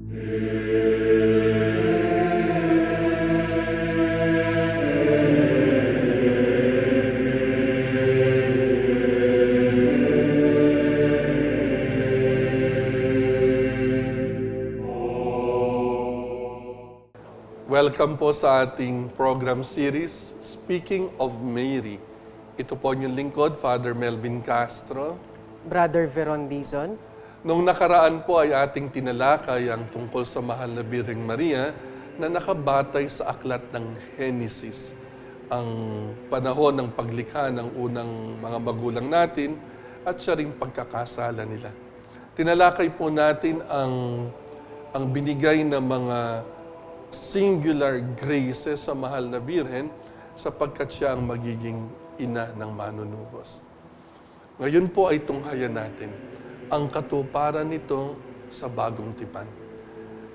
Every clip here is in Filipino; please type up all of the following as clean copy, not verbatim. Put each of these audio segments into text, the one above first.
Welcome po sa ating program series, Speaking of Mary. Ito po yung lingkod, Father Melvin Castro. Brother Veron Dizon. Nung nakaraan po ay ating tinalakay ang tungkol sa mahal na Birheng Maria na nakabatay sa aklat ng Genesis. Ang panahon ng paglikha ng unang mga magulang natin at siya ring pagkakasala nila. Tinalakay po natin ang binigay na mga singular graces sa mahal na Birhen sapagkat siya ang magiging ina ng manunubos. Ngayon po ay tunghayan natin ang katuparan nito sa bagong tipan.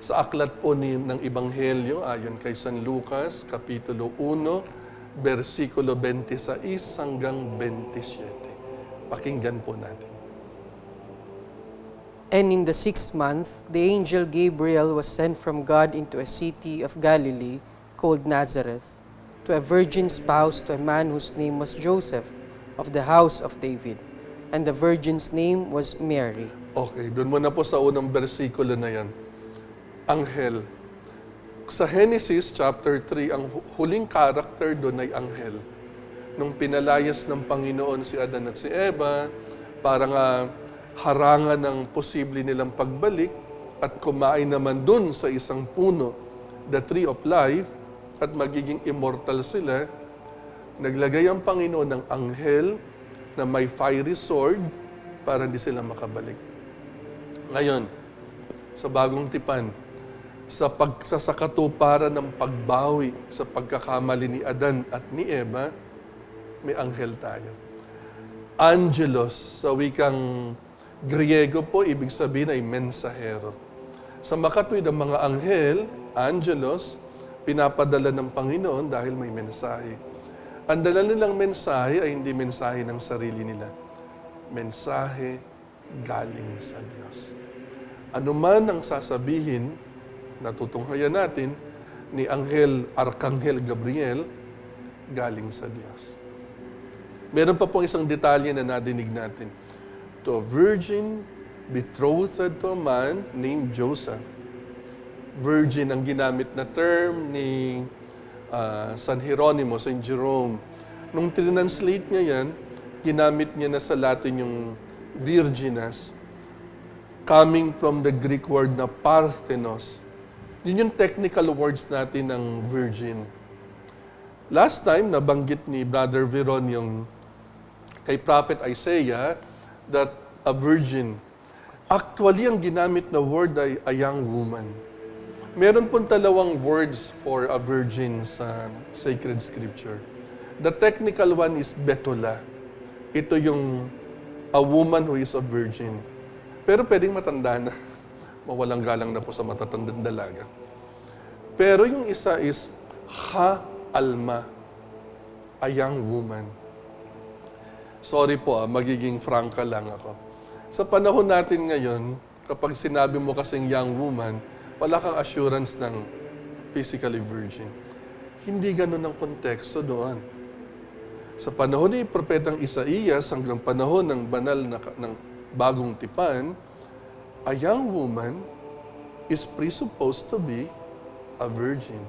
Sa aklat po ng Ebanghelyo ayon kay San Lucas, Kapitulo 1, versikulo 26 hanggang 27. Pakinggan po natin. And in the 6th month, the angel Gabriel was sent from God into a city of Galilee called Nazareth, to a virgin spoused to a man whose name was Joseph, of the house of David. And the virgin's name was Mary. Okay, doon muna po sa unang bersikulo na yan. Anghel. Sa Genesis chapter 3, ang huling karakter doon ay anghel. Nung pinalayas ng Panginoon si Adan at si Eva, para nga harangan ng posible nilang pagbalik at kumain naman dun sa isang puno, the tree of life, at magiging immortal sila, naglagay ang Panginoon ng anghel na may fiery sword para hindi sila makabalik. Ngayon, sa bagong tipan, sa katuparan ng pagbawi sa pagkakamali ni Adan at ni Eva, may anghel tayo. Angelos, sa wikang Griego po, ibig sabihin ay mensahero. Sa makatwid, ang mga anghel, angelos, pinapadala ng Panginoon dahil may mensahe. Ang dala nilang mensahe ay hindi mensahe ng sarili nila. Mensahe galing sa Diyos. Ano man ang sasabihin, natutunghayan natin, ni Arkanghel Gabriel, galing sa Diyos. Meron pa pong isang detalye na nadinig natin. To a virgin betrothed to a man named Joseph. Virgin ang ginamit na term ni San Hieronimo, Saint Jerome. Nung translate niya yan, ginamit niya na sa Latin yung virginas, coming from the Greek word na parthenos. Yun yung technical words natin ng virgin. Last time, nabanggit ni Brother Veron yung kay Prophet Isaiah, that a virgin. Actually, ang ginamit na word ay a young woman. Meron pong dalawang words for a virgin sa Sacred Scripture. The technical one is betula. Ito yung a woman who is a virgin. Pero pwedeng matanda na. Mawalang galang na po sa matatandang dalaga. Pero yung isa is ha-alma, a young woman. Sorry po, magiging franka lang ako. Sa panahon natin ngayon, kapag sinabi mo kasing young woman, wala kang assurance ng physically virgin. Hindi ganun ang konteksto doon. Sa panahon ni Propetang Isaías hanggang panahon ng banal ng bagong tipan, a young woman is presupposed to be a virgin.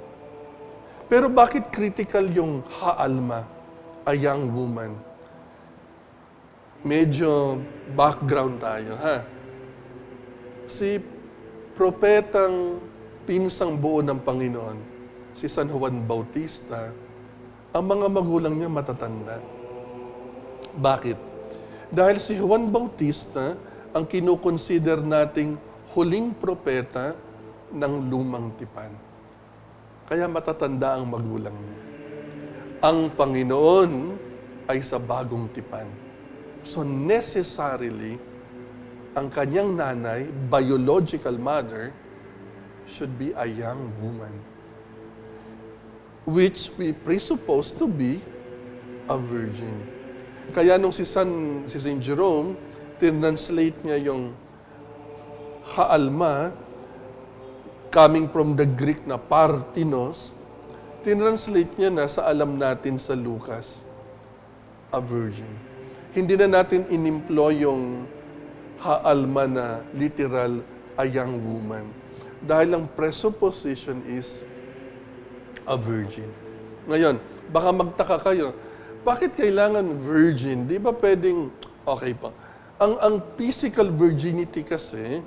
Pero bakit critical yung ha-alma, a young woman? Medyo background tayo, ha? Si propetang pinsang buo ng Panginoon, si San Juan Bautista, ang mga magulang niya matatanda. Bakit? Dahil si Juan Bautista ang kinukonsider nating huling propeta ng lumang tipan. Kaya matatanda ang magulang niya. Ang Panginoon ay sa bagong tipan. So necessarily, ang kanyang nanay, biological mother, should be a young woman, which we presuppose to be a virgin. Kaya nung si Saint Jerome, tinranslate niya yung ha-alma, coming from the Greek na partinos, tinranslate niya na sa alam natin sa Lucas, a virgin. Hindi na natin inimploy yung haalma na literal, a young woman. Dahil ang presupposition is a virgin. Ngayon, baka magtaka kayo, bakit kailangan virgin? Di ba pwedeng, okay pa. Ang physical virginity kasi,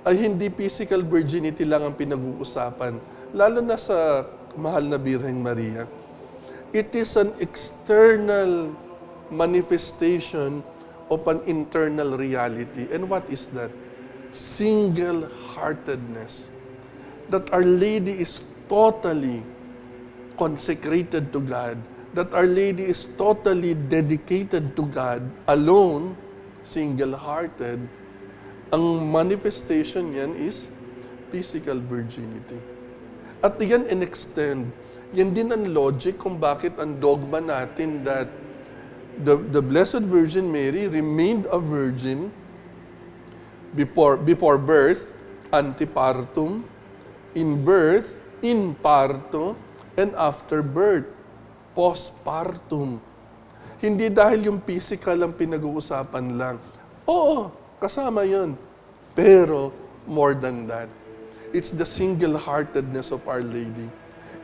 ay hindi physical virginity lang ang pinag-uusapan. Lalo na sa mahal na Birheng Maria. It is an external manifestation of an internal reality. And what is that? Single-heartedness. That Our Lady is totally consecrated to God. That Our Lady is totally dedicated to God alone, single-hearted. Ang manifestation yan is physical virginity. At yan in-extend. Yan din ang logic kung bakit ang dogma natin that the Blessed Virgin Mary remained a virgin before birth, antepartum, in birth, in parto, and after birth, postpartum. Hindi dahil yung physical ang pinag-uusapan lang. Oo, kasama yun. Pero, more than that. It's the single-heartedness of Our Lady.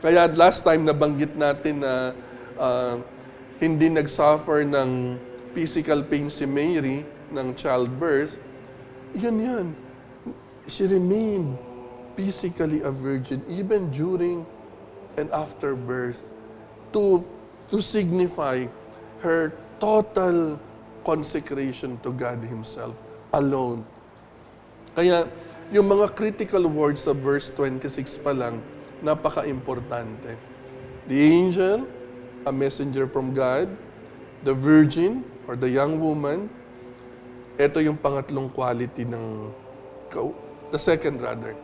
Kaya last time nabanggit natin na hindi nag-suffer ng physical pain si Mary ng childbirth, yan. She remained physically a virgin even during and after birth to signify her total consecration to God Himself alone. Kaya yung mga critical words sa verse 26 pa lang, napaka-importante. The angel, a messenger from God, the virgin or the young woman, ito yung pangatlong quality ng, the second rather,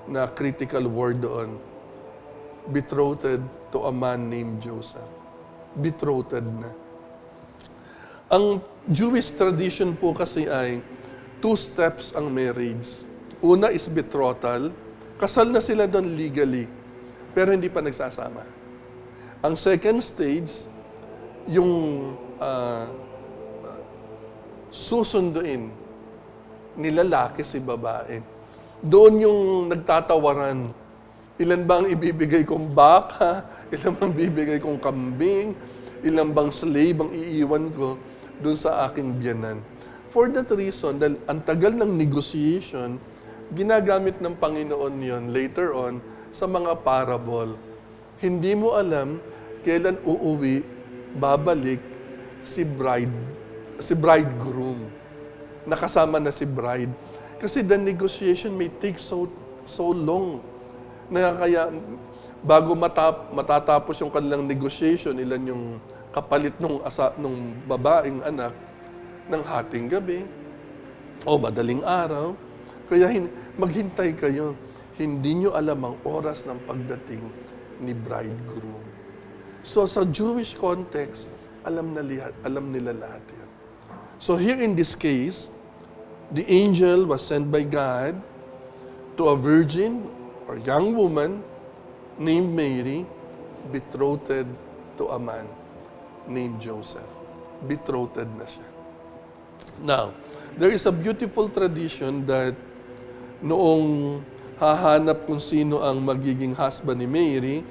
na critical word doon, betrothed to a man named Joseph. Betrothed na. Ang Jewish tradition po kasi ay 2 steps ang marriage. Una is betrothal. Kasal na sila doon legally, pero hindi pa nagsasama. Ang second stage, yung susunduin ni lalaki si babae. Doon yung nagtatawaran. Ilan bang ibibigay kong baka? Ilan bang ibibigay kong kambing? Ilan bang slave ang iiwan ko doon sa aking biyanan? For that reason, dahil ang tagal ng negotiation, ginagamit ng Panginoon yon later on sa mga parable. Hindi mo alam kailan uuwi, babalik si bridegroom. Nakasama na si bride. Kasi the negotiation may take so long. Na kaya bago matatapos yung kanilang negotiation, ilan yung kapalit nung babaeng anak, ng hating gabi o madaling araw. Kaya maghintay kayo. Hindi nyo alam ang oras ng pagdating ni bridegroom. So sa Jewish context, alam nila lahat yan. So here in this case, the angel was sent by God to a virgin or young woman named Mary, betrothed to a man named Joseph. Betrothed na siya. Now, there is a beautiful tradition that noong hahanap kung sino ang magiging husband ni Mary,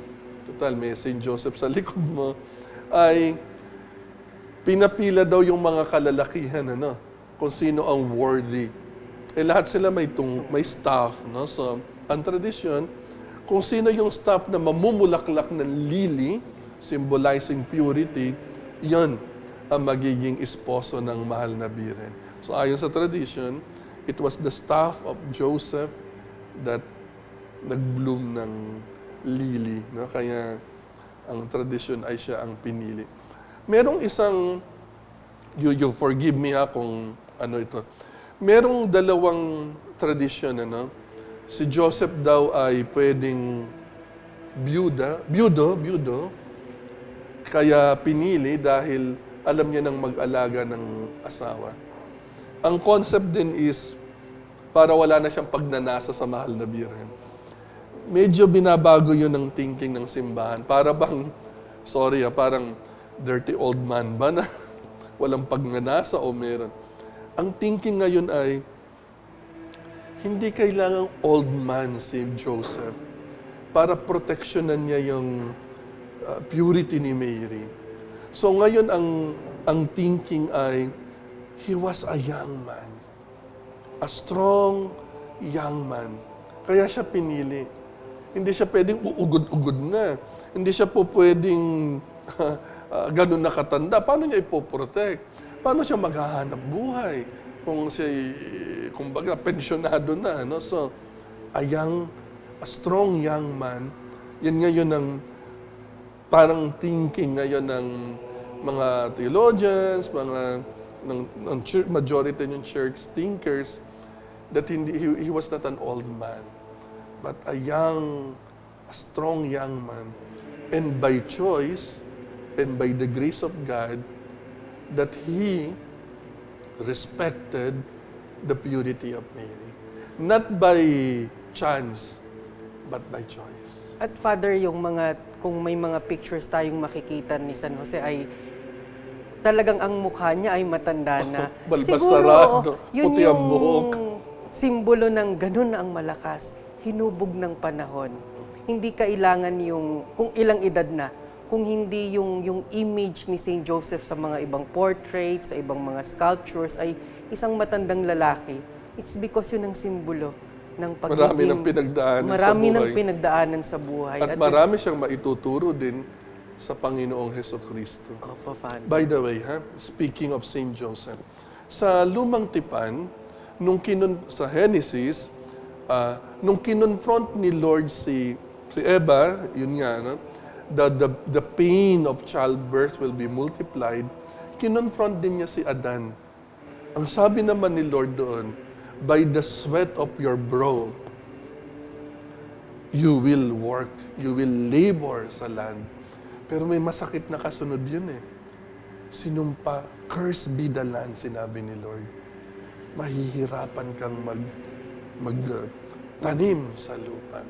total may St. Joseph sa likod mo, ay pinapila daw yung mga kalalakihan, kung sino ang worthy. Lahat sila may staff, no? So, ang tradisyon, kung sino yung staff na mamumulaklak ng lily, symbolizing purity, yan ang magiging esposo ng mahal na Birhen. So ayon sa tradition, it was the staff of Joseph that nag-bloom ng lily. No? Kaya ang tradition ay siya ang pinili. Merong isang, you forgive me kung ano ito. Merong dalawang tradition, Si Joseph daw ay pwedeng byudo, kaya pinili dahil alam niya nang mag-alaga ng asawa. Ang concept din is para wala na siyang pagnanasa sa mahal na Birhen. medyo binabago yun ng thinking ng simbahan. Para bang, sorry parang dirty old man ba na walang pagnanasa o meron. Ang thinking ngayon ay, hindi kailangang old man si Joseph para proteksyonan niya yung purity ni Mary. So ngayon ang thinking ay, he was a young man. A strong young man. Kaya siya pinili. Hindi siya pwedeng uugod-ugod na. Hindi siya po pwedeng ganun nakatanda. Paano niya ipoprotect? Paano siya maghahanap buhay? Kung siya, kumbaga, pensyonado na. No? So, a strong young man, yan ngayon ang parang thinking ngayon ng mga theologians, ng majority ng church thinkers, that he was not an old man, but a strong young man. And by choice, and by the grace of God, that he respected the purity of Mary. Not by chance, but by choice. At Father, kung may mga pictures tayong makikita ni San Jose ay talagang ang mukha niya ay matanda na. Balbasarado, puti ang buhok. Simbolo ng ganun na ang malakas, hinubog ng panahon. Hindi kailangan kung ilang edad na, kung hindi yung image ni Saint Joseph sa mga ibang portraits, sa ibang mga sculptures ay isang matandang lalaki. It's because yun ang simbolo ng pagiging... Marami ng pinagdaanan sa buhay. At marami siyang maituturo din sa Panginoong Hesukristo. Opo, Father. By the way, speaking of Saint Joseph, sa Lumang Tipan, sa Genesis, nung kinonfront ni Lord si Eva, yun nga, no? The pain of childbirth will be multiplied, kinonfront din niya si Adan. Ang sabi naman ni Lord doon, by the sweat of your brow, you will work, you will labor sa land. Pero may masakit na kasunod yun Sinumpa, curse be the land, sinabi ni Lord. Mahihirapan kang magtanim sa lupa.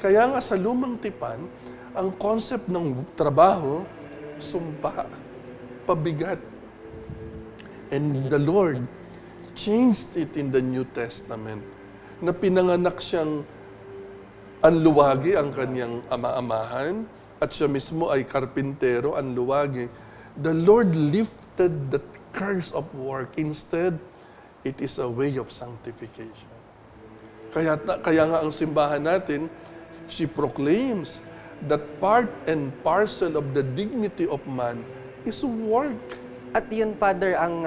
Kaya nga sa Lumang Tipan, ang concept ng trabaho, sumpa, pabigat. And the Lord changed it in the New Testament na pinanganak siyang anluwagi ang kanyang ama-amahan at siya mismo ay karpintero, anluwagi. The Lord lifted the curse of work. Instead, it is a way of sanctification. Kaya nga ang simbahan natin, she proclaims that part and parcel of the dignity of man is work. At yun, Father, ang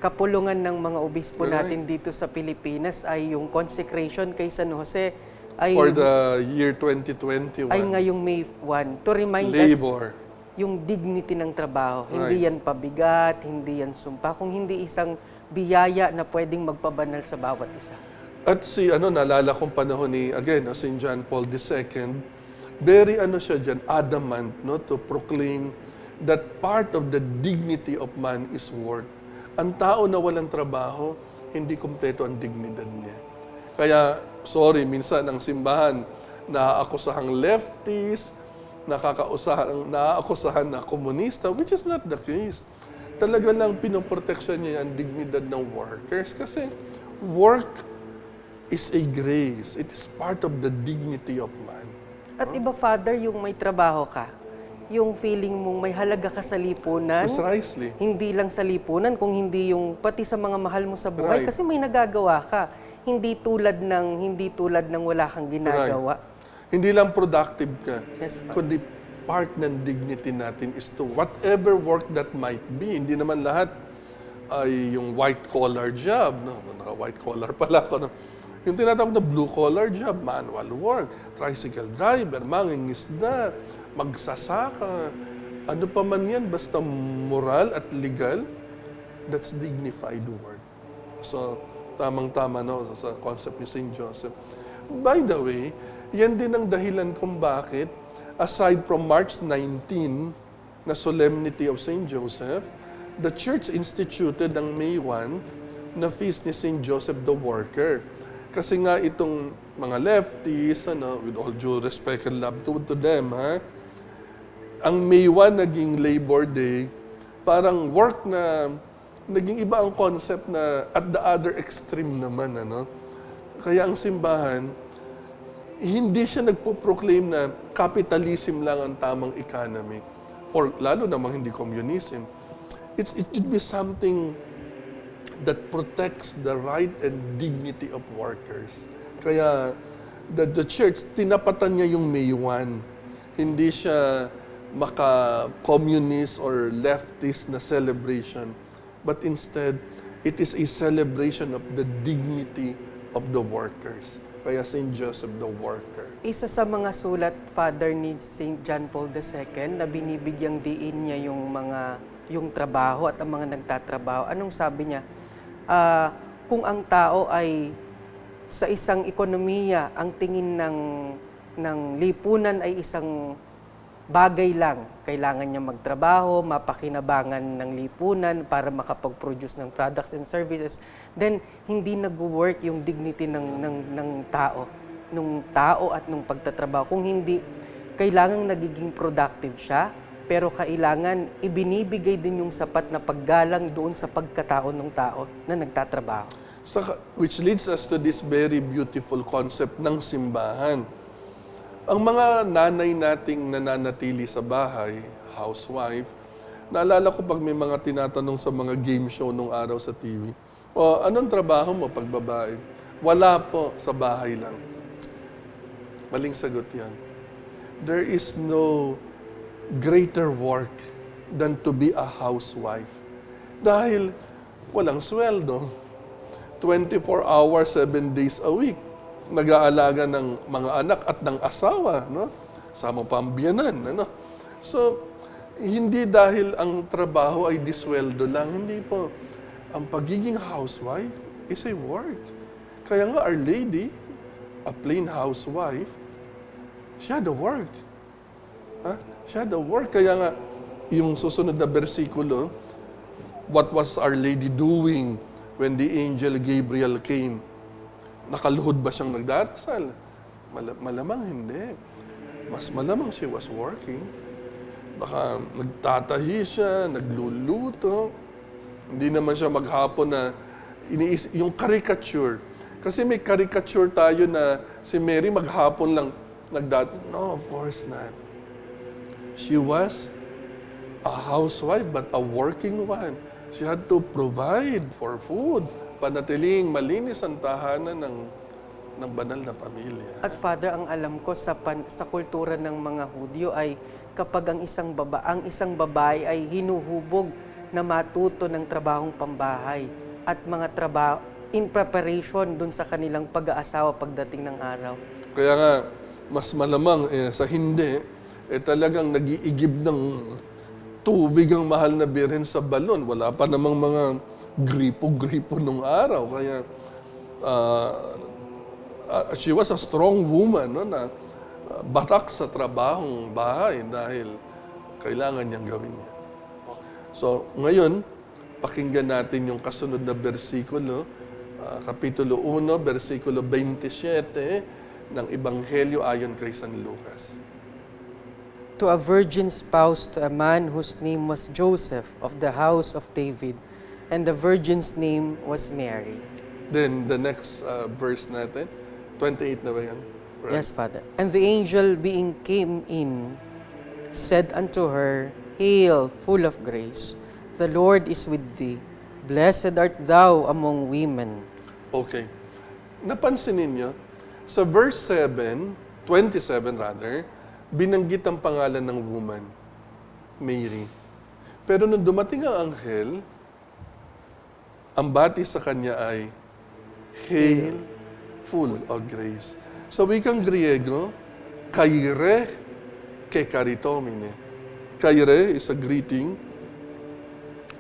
kapulungan ng mga obispo natin dito sa Pilipinas ay yung consecration kay San Jose ay for the year 2021. Ay ngayong May 1 to remind labor. us yung dignity ng trabaho. Hindi yan pabigat, hindi yan sumpa, kung hindi isang biyaya na pwedeng magpabanal sa bawat isa. At naalala kong panahon ni, St. John Paul II, very siya dyan, adamant, to proclaim that part of the dignity of man is work. Ang tao na walang trabaho, hindi kumpleto ang dignidad niya. Kaya, minsan ang simbahan, naaakusahang leftist, naaakusahan na komunista, which is not the case. Talaga lang pinoproteksyon niya ang dignidad ng workers kasi work is a grace. It is part of the dignity of man. At iba, Father, yung may trabaho ka, yung feeling mong may halaga ka sa lipunan. Precisely. Hindi lang sa lipunan, kung hindi yung pati sa mga mahal mo sa buhay. Right. Kasi may nagagawa ka. Hindi tulad ng wala kang ginagawa. Right. Hindi lang productive ka, Yes, kundi part ng dignity natin is to whatever work that might be. Hindi naman lahat ay yung white-collar job. No? Naka-white-collar pala ako. No? Yung tinatawag na blue-collar job, manual work, tricycle driver, mangingisda, magsasaka, ano pa man yan, basta moral at legal, that's dignified work. So, tamang-tama sa concept ni St. Joseph. By the way, yan din ang dahilan kung bakit, aside from March 19, na Solemnity of St. Joseph, the Church instituted ang May 1 na feast ni St. Joseph the Worker. Kasi nga itong mga lefties, with all due respect and love to them, ang May 1 naging Labor Day, parang work na naging iba ang concept na at the other extreme naman. Kaya ang simbahan, hindi siya nagpo-proclaim na capitalism lang ang tamang economy or lalo namang hindi communism. It should be something that protects the right and dignity of workers. Kaya the church, tinapatan niya yung May 1. Hindi siya maka-communist or leftist na celebration. But instead, it is a celebration of the dignity of the workers. Kaya St. Joseph the Worker. Isa sa mga sulat, Father, ni St. John Paul II na binibigyang diin niya yung trabaho at ang mga nagtatrabaho. Anong sabi niya? Kung ang tao ay sa isang ekonomiya, ang tingin ng lipunan ay isang bagay lang. Kailangan niya magtrabaho, mapakinabangan ng lipunan para makapag-produce ng products and services. Then, hindi nag-work yung dignity ng tao. Nung tao at nung pagtatrabaho. Kung hindi, kailangan nagiging productive siya, pero kailangan ibinibigay din yung sapat na paggalang doon sa pagkatao ng tao na nagtatrabaho. Which leads us to this very beautiful concept ng simbahan. Ang mga nanay nating nananatili sa bahay, housewife, naalala ko pag may mga tinatanong sa mga game show nung araw sa TV, anong trabaho mo pag babae? Wala po, sa bahay lang. Maling sagot yan. There is no greater work than to be a housewife. Dahil walang sweldo. 24 hours, 7 days a week. Nag-aalaga ng mga anak at ng asawa, sama pambiyanan, So, hindi dahil ang trabaho ay disweldo lang, hindi po. Ang pagiging housewife is a work. Kaya nga, Our Lady, a plain housewife, she had a work. She had a work. Kaya nga, yung susunod na bersikulo, what was Our Lady doing when the angel Gabriel came? Nakaluhod ba siyang nagdarasal? Malamang hindi. Mas malamang she was working. Baka nagtatahi siya, nagluluto. Hindi naman siya maghapon na yung caricature. Kasi may caricature tayo na si Mary maghapon lang No, of course not. She was a housewife but a working one. She had to provide for food. Panatiling malinis ang tahanan ng banal na pamilya. At Father, ang alam ko sa kultura ng mga Hudyo ay kapag ang isang babae ay hinuhubog na matuto ng trabahong pambahay at mga trabaho in preparation dun sa kanilang pag-aasawa pagdating ng araw. Kaya nga, mas malamang sa hindi, talagang nag-iigib ng tubig ang mahal na birhen sa balon. Wala pa namang mga gripo-gripo nung araw. Kaya she was a strong woman, na batak sa trabahong bahay dahil kailangan niyang gawin niya. So, ngayon, pakinggan natin yung kasunod na bersikulo, Kapitulo 1, versikulo 27 ng Ebanghelyo ayon kay San Lucas. To a virgin spouse to a man whose name was Joseph of the house of David, and the virgin's name was Mary. Then the next verse natin, 28 na ba yan? Right? Yes, Father. And the angel being came in, said unto her, Hail, full of grace, the Lord is with thee. Blessed art thou among women. Okay. Napansin ninyo, sa verse 27 rather, binanggit ang pangalan ng woman, Mary. Pero nung dumating ang anghel, ang bati sa kanya ay, Hail, full of grace. Sa wikang Griego, kaire ke karitomine. Kaire is a greeting,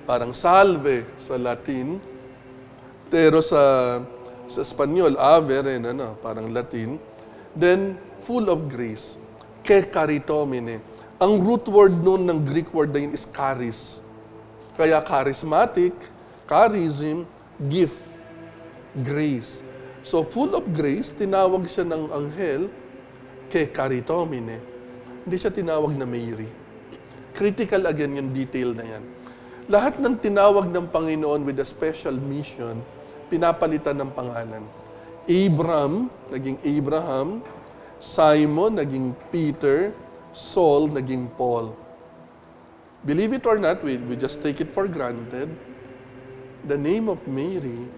parang salve sa Latin, pero sa Espanyol, ave rin, parang Latin. Then, full of grace. Ke karitomine. Ang root word noon ng Greek word na yun is charis. Kaya charismatic, charism, gift, grace. So, full of grace, tinawag siya ng anghel ke karitomene. Hindi siya tinawag na Mary. Critical again yung detail na yan. Lahat ng tinawag ng Panginoon with a special mission, pinapalitan ng pangalan. Abram, naging Abraham. Simon, naging Peter. Saul, naging Paul. Believe it or not, we just take it for granted. The name of Mary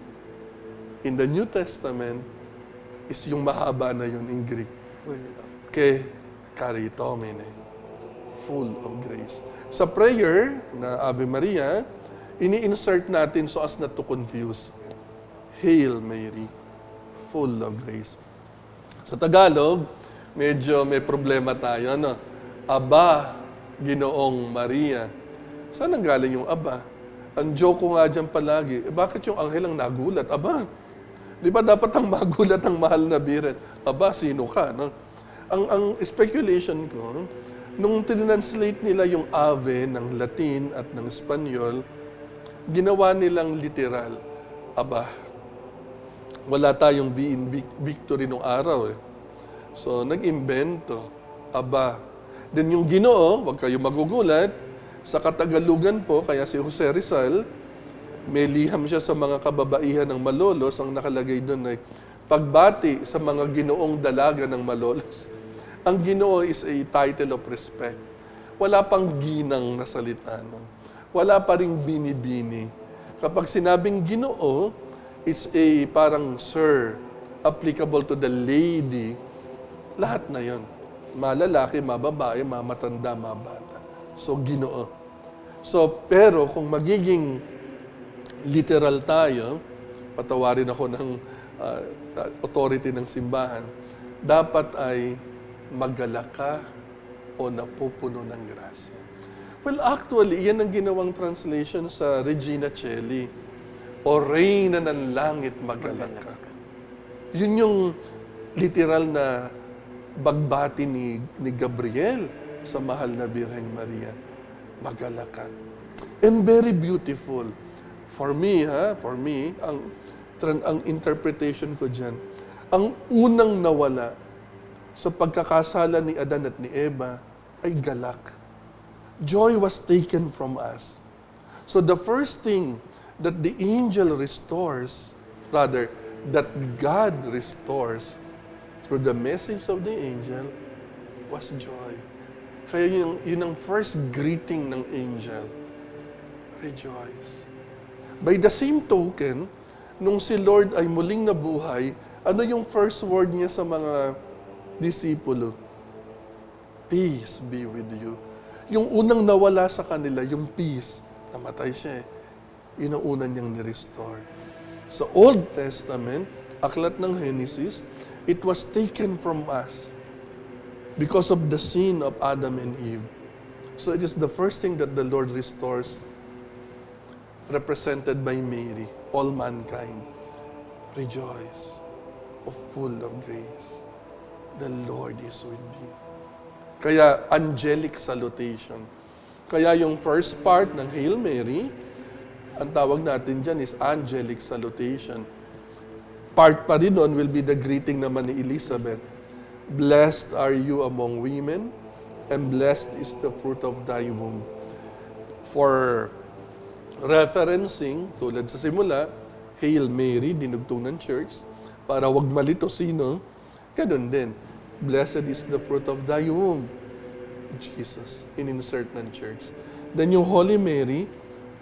in the New Testament is yung mahaba na yun in Greek. Ke karitomene. Full of grace. Sa prayer na Ave Maria, ini-insert natin so as not to confuse. Hail Mary, full of grace. Sa Tagalog, medyo may problema tayo, no? Aba, Ginoong Maria. Saan ang galing yung aba? Ang joke ko nga dyan palagi, bakit yung anghel ang nagulat? Aba, di ba dapat ang magulat ang mahal na biren? Aba, sino ka? No? Ang speculation ko, nung tinranslate nila yung ave ng Latin at ng Espanyol, ginawa nilang literal. Aba, wala tayong V in victory nung araw eh. So, nag-imbento. Aba. Then yung Ginoo, wag kayo magugulat, sa Katagalugan po, kaya si Jose Rizal, may liham siya sa mga kababaihan ng Malolos, ang nakalagay doon ay pagbati sa mga ginoong dalaga ng Malolos. Ang Ginoo is a title of respect. Wala pang ginang na salita. No? Wala pa ring bini-bini. Kapag sinabing Ginoo, it's a parang sir, applicable to the lady. Lahat na yon. Malalaki, mababae, mamatanda, mabata. So, Ginoo. So, pero kung magiging literal tayo, patawarin ako ng authority ng simbahan, dapat ay magalak ka o napupuno ng grasya. Well, actually, yan ang ginawang translation sa Regina Coeli. O Reyna ng Langit, magalak ka. Yun yung literal na bagbati ni Gabriel sa mahal na Birheng Maria. Magalak ka. And very beautiful. For me, ang interpretation ko dyan, ang unang nawala sa pagkakasala ni Adan at ni Eva ay galak. Joy was taken from us. So the first thing that the angel restores, rather, that God restores through the message of the angel was joy. Kaya yun ang first greeting ng angel. Rejoice. By the same token, nung si Lord ay muling nabuhay, ano yung first word niya sa mga disipulo? Peace be with you. Yung unang nawala sa kanila, yung peace, namatay siya eh. Yun ang unang niyang ni-restore. Sa Old Testament, aklat ng Genesis, it was taken from us because of the sin of Adam and Eve. So it is the first thing that the Lord restores, represented by Mary, all mankind. Rejoice, O full of grace. The Lord is with thee. Kaya, angelic salutation. Kaya yung first part ng Hail Mary, ang tawag natin dyan is angelic salutation. Part pa rin nun will be the greeting naman ni Elizabeth. Blessed are you among women, and blessed is the fruit of thy womb. For referencing, tulad sa simula, Hail Mary, dinugtong ng church, para wag malito sino, ganun din. Blessed is the fruit of thy womb. Jesus, in-insert ng church. Then yung Holy Mary,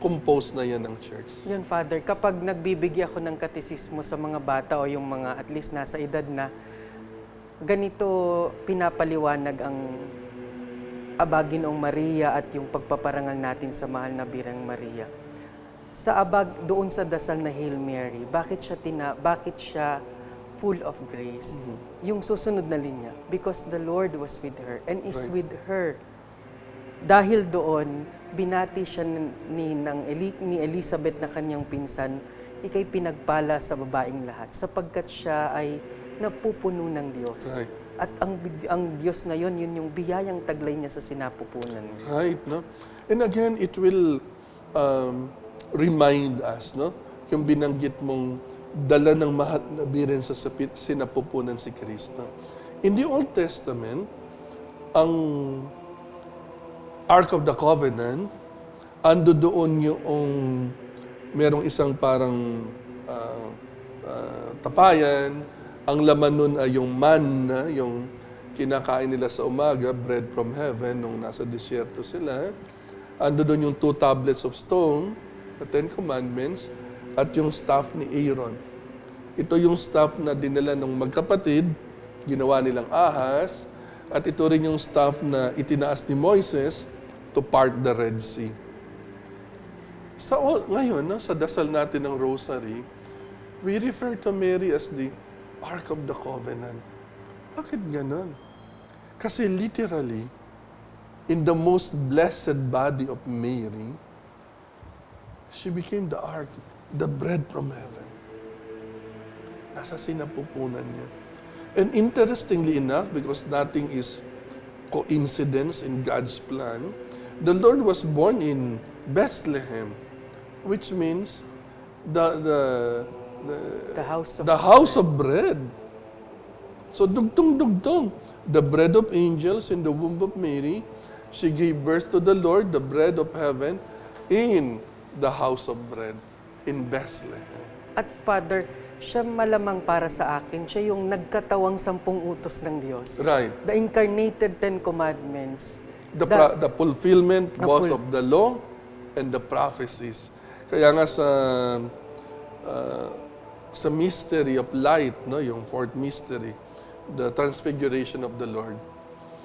compose na yan ng church. Yun, Father, kapag nagbibigay ako ng katisismo sa mga bata o yung mga at least nasa edad na, ganito pinapaliwanag ang Abaginoong Maria at yung pagpaparangal natin sa mahal na Birheng Maria. Sa doon sa dasal na Hail Mary, bakit siya full of grace? Yung susunod na linya, because the Lord was with her and is with her. Dahil doon, binati siya ni Elizabeth na kanyang pinsan, ikay pinagpala sa babaeng lahat, sapagkat siya ay napupuno ng Diyos. Right. At ang Diyos na yun yung biyayang taglay niya sa sinapupunan. Right, no? And again, it will remind us, no? Yung binanggit mong dala ng mahal na biren sa sinapupunan si Kristo. In the Old Testament, ang Ark of the Covenant, ando doon yung merong isang parang tapayan. Ang laman nun ay yung manna, yung kinakain nila sa umaga, bread from heaven, nung nasa disyerto sila. Ando doon yung 2 tablets of stone, the 10 Commandments, at yung staff ni Aaron. Ito yung staff na dinala ng magkapatid, ginawa nilang ahas, at ito rin yung staff na itinaas ni Moises to part the Red Sea. Ngayon, sa dasal natin ng Rosary, we refer to Mary as the Ark of the Covenant. Bakit ganon? Kasi literally, in the most blessed body of Mary, she became the ark, the bread from heaven. Nasa sinapupunan niya. And interestingly enough, because nothing is coincidence in God's plan, the Lord was born in Bethlehem, which means the house of bread. So dugtong-dugtong. The bread of angels in the womb of Mary, she gave birth to the Lord, the bread of heaven, in the house of bread, in Bethlehem. At Father, siya malamang para sa akin, siya yung nagkatawang 10 utos ng Diyos. Right. The incarnated 10 Commandments. The fulfillment both of the law and the prophecies. Kaya nga sa mystery of light, no, yung fourth mystery, the transfiguration of the Lord.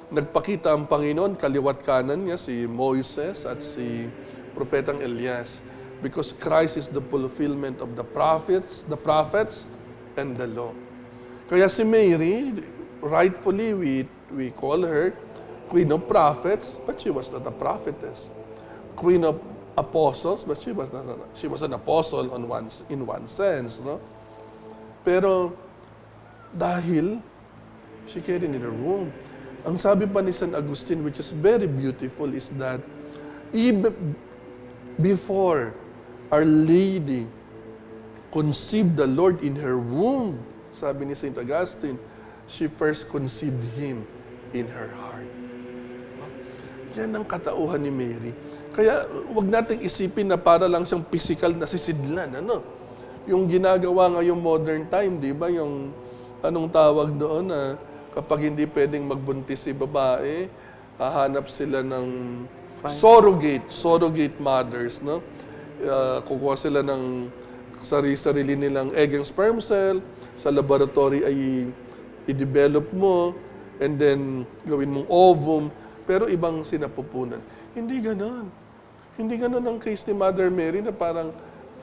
Nagpakita ang Panginoon, kaliwat kanan niya si Moises at si Propetang Elias, because Christ is the fulfillment of the prophets, and the law. Kaya si Mary, rightfully we call her Queen of Prophets, but she was not a prophetess. Queen of Apostles, but she was an apostle in one sense, no? Pero dahil she carried in her womb. Ang sabi pa ni San Agustin, which is very beautiful, is that even before Our Lady conceived the Lord in her womb, sabi ni St. Augustine, she first conceived Him in her heart. Yan ang katauhan ni Mary. Kaya wag nating isipin na para lang siyang physical na sisidlan. Ano? Yung ginagawa ngayong modern time, di ba? Yung anong tawag doon na kapag hindi pwedeng magbuntis si babae, hahanap sila ng surrogate mothers, no? Kukuha sila ng sarili nilang egg and sperm cell, sa laboratory ay i-develop mo, and then gawin mong ovum, pero ibang sinapupunan. Hindi ganon. Hindi ganon ang case ni Mother Mary na parang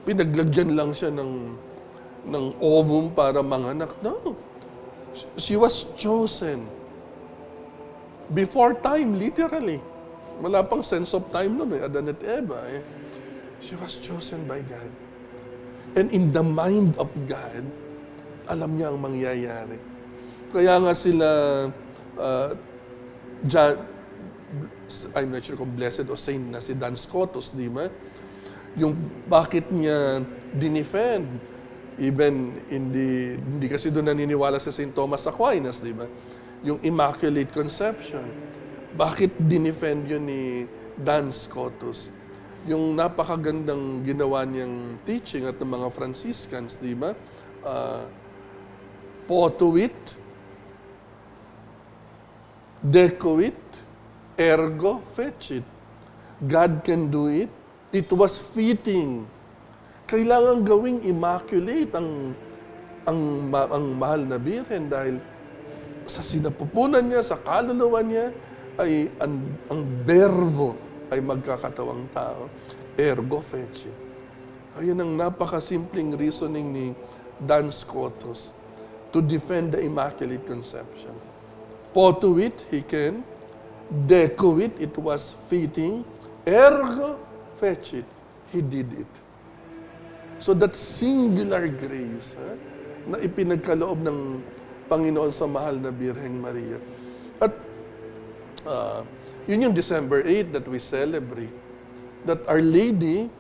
pinaglagyan lang siya ng ovum para manganak. No. She was chosen. Before time, literally. Wala pang sense of time nun, Adan at Eva. She was chosen by God. And in the mind of God, alam niya ang mangyayari. Kaya nga sila, I'm not sure kung blessed o saint na si Dan Scotus, di ba? Yung bakit niya dinefend, even hindi kasi doon naniniwala sa St. Thomas Aquinas, di ba? Yung Immaculate Conception. Bakit dinefend yun ni Dan Scotus? Yung napakagandang ginawa niyang teaching at ng mga Franciscans, di ba? Potuit, decuit, ergo fecit. God can do it. It was fitting. Kailangan gawing immaculate ang mahal na birhen dahil sa sinapupunan niya, sa kaluluwa niya, ay ang berbo ay magkakatawang tao. Ergo fecit. Ayan ang napakasimpleng reasoning ni Dan Scotus to defend the Immaculate Conception. Potuit, he can. Decuit, it was fitting. Ergo fecit, he did it. So that singular grace na ipinagkaloob ng Panginoon sa mahal na Birheng Maria. At yun yung December 8 that we celebrate. That Our Lady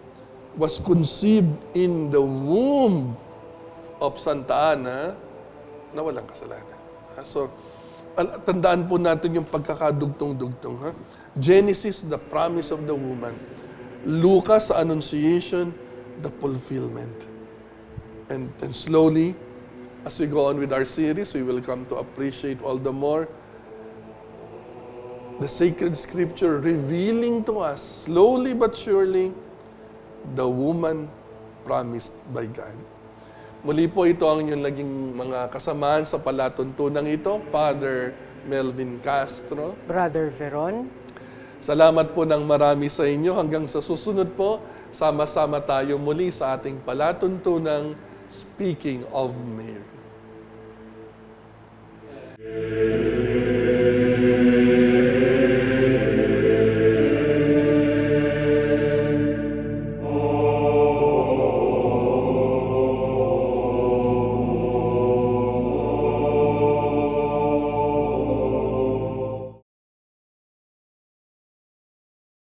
was conceived in the womb of Santa Ana na walang kasalanan. So, tandaan po natin yung pagkakadugtong-dugtong. Genesis, the promise of the woman. Lucas, Annunciation, the fulfillment. And slowly, as we go on with our series, we will come to appreciate all the more the sacred scripture revealing to us, slowly but surely, the woman promised by God. Muli po ito ang inyong naging mga kasamaan sa palatuntunang ito, Father Melvin Castro. Brother Veron. Salamat po ng marami sa inyo. Hanggang sa susunod po, sama-sama tayo muli sa ating palatuntunang Speaking of Mary.